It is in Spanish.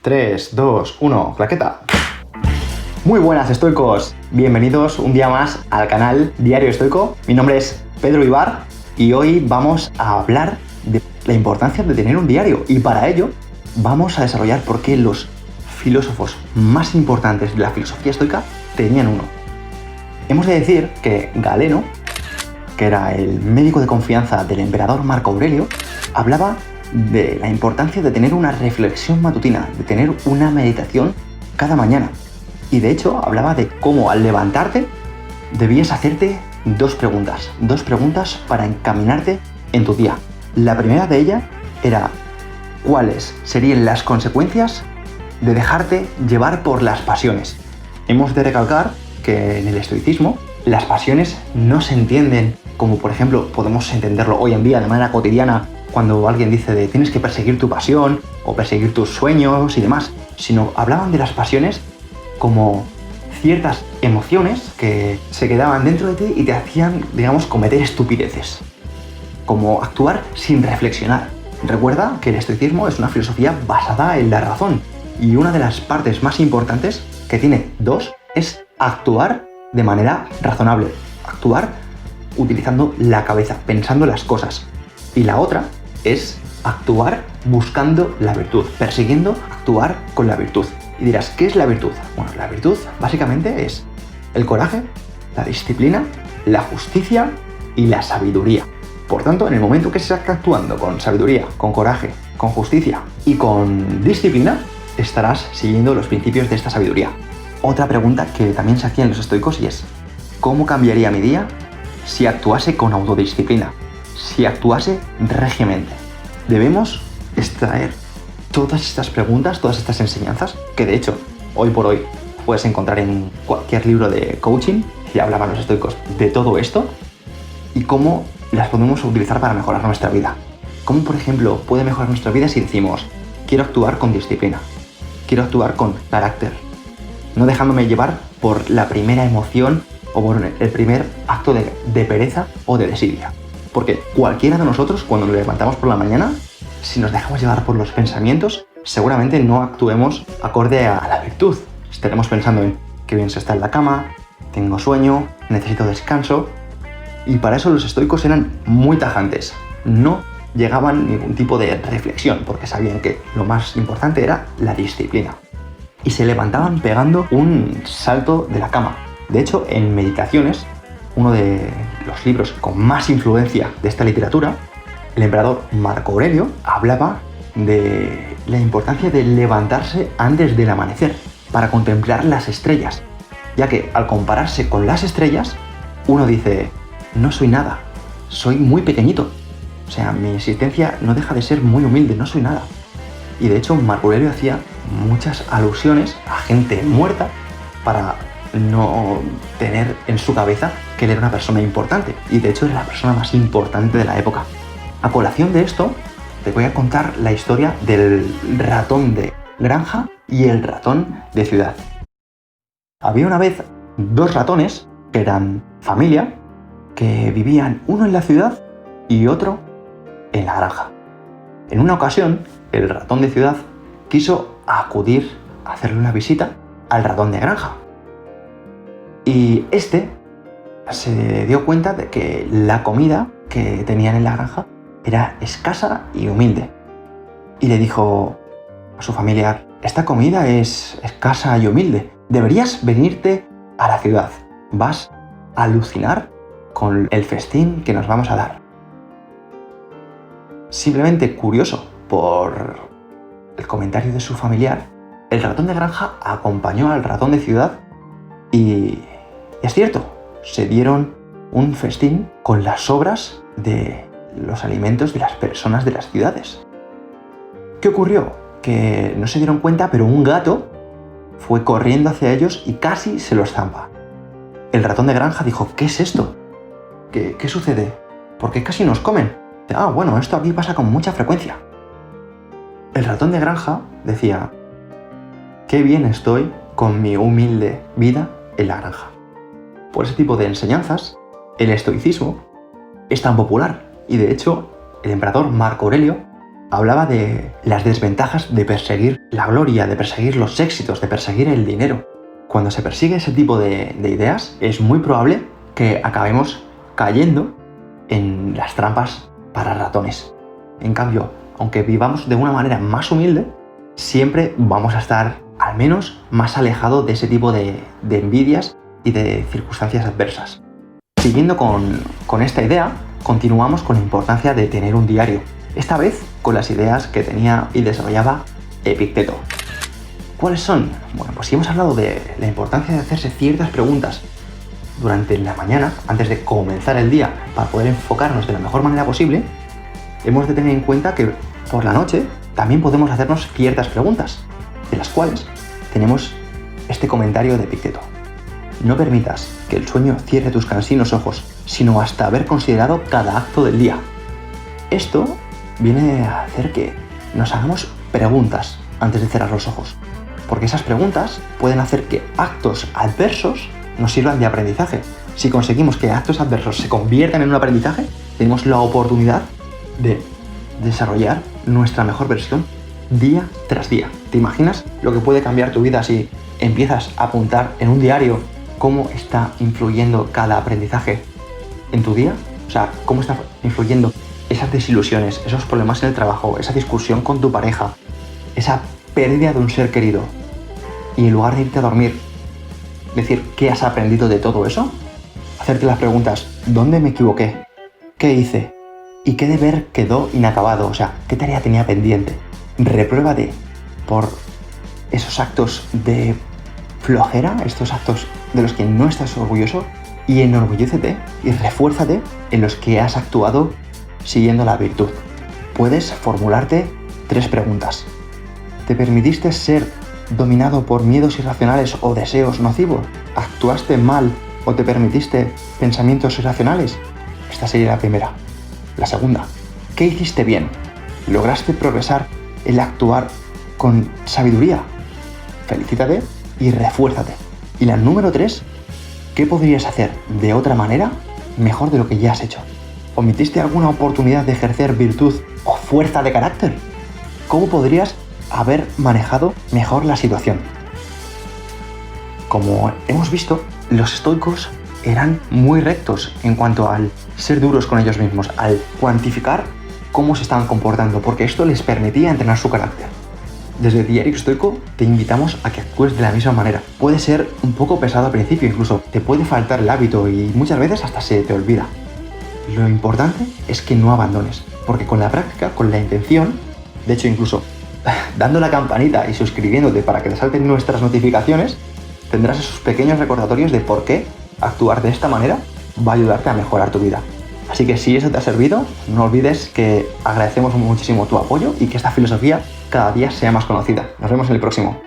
3, 2, 1, claqueta. Muy buenas, estoicos. Bienvenidos un día más al canal Diario Estoico. Mi nombre es Pedro Ibar y hoy vamos a hablar de la importancia de tener un diario. Y para ello vamos a desarrollar por qué los filósofos más importantes de la filosofía estoica tenían uno. Hemos de decir que Galeno, que era el médico de confianza del emperador Marco Aurelio, hablaba de la importancia de tener una reflexión matutina, de tener una meditación cada mañana. Y de hecho hablaba de cómo al levantarte debías hacerte dos preguntas para encaminarte en tu día. La primera de ellas era cuáles serían las consecuencias de dejarte llevar por las pasiones. Hemos de recalcar que en el estoicismo las pasiones no se entienden como, por ejemplo, podemos entenderlo hoy en día de manera cotidiana cuando alguien dice de tienes que perseguir tu pasión o perseguir tus sueños y demás, sino hablaban de las pasiones como ciertas emociones que se quedaban dentro de ti y te hacían, digamos, cometer estupideces, como actuar sin reflexionar. Recuerda que el estoicismo es una filosofía basada en la razón y una de las partes más importantes, que tiene dos, es actuar de manera razonable, actuar utilizando la cabeza, pensando las cosas. Y la otra es actuar buscando la virtud, persiguiendo actuar con la virtud. Y dirás, ¿qué es la virtud? Bueno, la virtud básicamente es el coraje, la disciplina, la justicia y la sabiduría. Por tanto, en el momento que se está actuando con sabiduría, con coraje, con justicia y con disciplina, estarás siguiendo los principios de esta sabiduría. Otra pregunta que también se hacían los estoicos y es, ¿cómo cambiaría mi día si actuase con autodisciplina? Si actuase regiamente. Debemos extraer todas estas preguntas, todas estas enseñanzas, que de hecho, hoy por hoy puedes encontrar en cualquier libro de coaching, y hablaban los estoicos de todo esto, y cómo las podemos utilizar para mejorar nuestra vida. ¿Cómo, por ejemplo, puede mejorar nuestra vida si decimos, quiero actuar con disciplina, quiero actuar con carácter, no dejándome llevar por la primera emoción o por el primer acto de pereza o de desidia? Porque cualquiera de nosotros, cuando nos levantamos por la mañana, si nos dejamos llevar por los pensamientos, seguramente no actuemos acorde a la virtud. Estaremos pensando en qué bien se está en la cama, tengo sueño, necesito descanso. Y para eso los estoicos eran muy tajantes. No llegaban a ningún tipo de reflexión, porque sabían que lo más importante era la disciplina. Y se levantaban pegando un salto de la cama. De hecho, en Meditaciones, uno de los libros con más influencia de esta literatura, el emperador Marco Aurelio hablaba de la importancia de levantarse antes del amanecer para contemplar las estrellas, ya que al compararse con las estrellas, uno dice, no soy nada, soy muy pequeñito, o sea, mi existencia no deja de ser muy humilde, no soy nada. Y de hecho Marco Aurelio hacía muchas alusiones a gente muerta para no tener en su cabeza que él era una persona importante, y de hecho era la persona más importante de la época. A colación de esto, te voy a contar la historia del ratón de granja y el ratón de ciudad. Había una vez dos ratones que eran familia, que vivían uno en la ciudad y otro en la granja. En una ocasión, el ratón de ciudad quiso acudir a hacerle una visita al ratón de granja. Y este se dio cuenta de que la comida que tenían en la granja era escasa y humilde. Y le dijo a su familiar, esta comida es escasa y humilde, deberías venirte a la ciudad, vas a alucinar con el festín que nos vamos a dar. Simplemente curioso por el comentario de su familiar, el ratón de granja acompañó al ratón de ciudad y es cierto, se dieron un festín con las sobras de los alimentos de las personas de las ciudades. ¿Qué ocurrió? Que no se dieron cuenta, pero un gato fue corriendo hacia ellos y casi se los zampa. El ratón de granja dijo, ¿qué es esto? ¿Qué sucede? ¿Por qué casi nos comen? Ah, bueno, esto aquí pasa con mucha frecuencia. El ratón de granja decía, qué bien estoy con mi humilde vida en la granja. Por ese tipo de enseñanzas, el estoicismo es tan popular y de hecho el emperador Marco Aurelio hablaba de las desventajas de perseguir la gloria, de perseguir los éxitos, de perseguir el dinero. Cuando se persigue ese tipo de ideas, es muy probable que acabemos cayendo en las trampas para ratones. En cambio, aunque vivamos de una manera más humilde, siempre vamos a estar al menos más alejados de ese tipo de envidias y de circunstancias adversas. Siguiendo con esta idea, continuamos con la importancia de tener un diario, esta vez con las ideas que tenía y desarrollaba Epicteto. ¿Cuáles son? Bueno, pues si hemos hablado de la importancia de hacerse ciertas preguntas durante la mañana, antes de comenzar el día, para poder enfocarnos de la mejor manera posible, hemos de tener en cuenta que por la noche también podemos hacernos ciertas preguntas, de las cuales tenemos este comentario de Epicteto. No permitas que el sueño cierre tus cansinos ojos, sino hasta haber considerado cada acto del día. Esto viene a hacer que nos hagamos preguntas antes de cerrar los ojos, porque esas preguntas pueden hacer que actos adversos nos sirvan de aprendizaje. Si conseguimos que actos adversos se conviertan en un aprendizaje, tenemos la oportunidad de desarrollar nuestra mejor versión día tras día. ¿Te imaginas lo que puede cambiar tu vida si empiezas a apuntar en un diario cómo está influyendo cada aprendizaje en tu día? O sea, cómo está influyendo esas desilusiones, esos problemas en el trabajo, esa discusión con tu pareja, esa pérdida de un ser querido. Y en lugar de irte a dormir, decir, ¿qué has aprendido de todo eso? Hacerte las preguntas, ¿dónde me equivoqué? ¿Qué hice? ¿Y qué deber quedó inacabado? O sea, ¿qué tarea tenía pendiente? Repruébate por esos actos de flojera, estos actos de los que no estás orgulloso, y enorgullécete y refuérzate en los que has actuado siguiendo la virtud. Puedes formularte 3 preguntas. ¿Te permitiste ser dominado por miedos irracionales o deseos nocivos? ¿Actuaste mal o te permitiste pensamientos irracionales? Esta sería la primera. La segunda, ¿qué hiciste bien? ¿Lograste progresar el actuar con sabiduría? Felicítate y refuérzate. Y la número 3, ¿qué podrías hacer de otra manera mejor de lo que ya has hecho? ¿Omitiste alguna oportunidad de ejercer virtud o fuerza de carácter? ¿Cómo podrías haber manejado mejor la situación? Como hemos visto, los estoicos eran muy rectos en cuanto al ser duros con ellos mismos, al cuantificar cómo se estaban comportando, porque esto les permitía entrenar su carácter. Desde Diario Estoico te invitamos a que actúes de la misma manera. Puede ser un poco pesado al principio, incluso te puede faltar el hábito y muchas veces hasta se te olvida. Lo importante es que no abandones, porque con la práctica, con la intención, de hecho incluso dando la campanita y suscribiéndote para que te salten nuestras notificaciones, tendrás esos pequeños recordatorios de por qué actuar de esta manera va a ayudarte a mejorar tu vida. Así que si eso te ha servido, no olvides que agradecemos muchísimo tu apoyo y que esta filosofía cada día sea más conocida. Nos vemos en el próximo.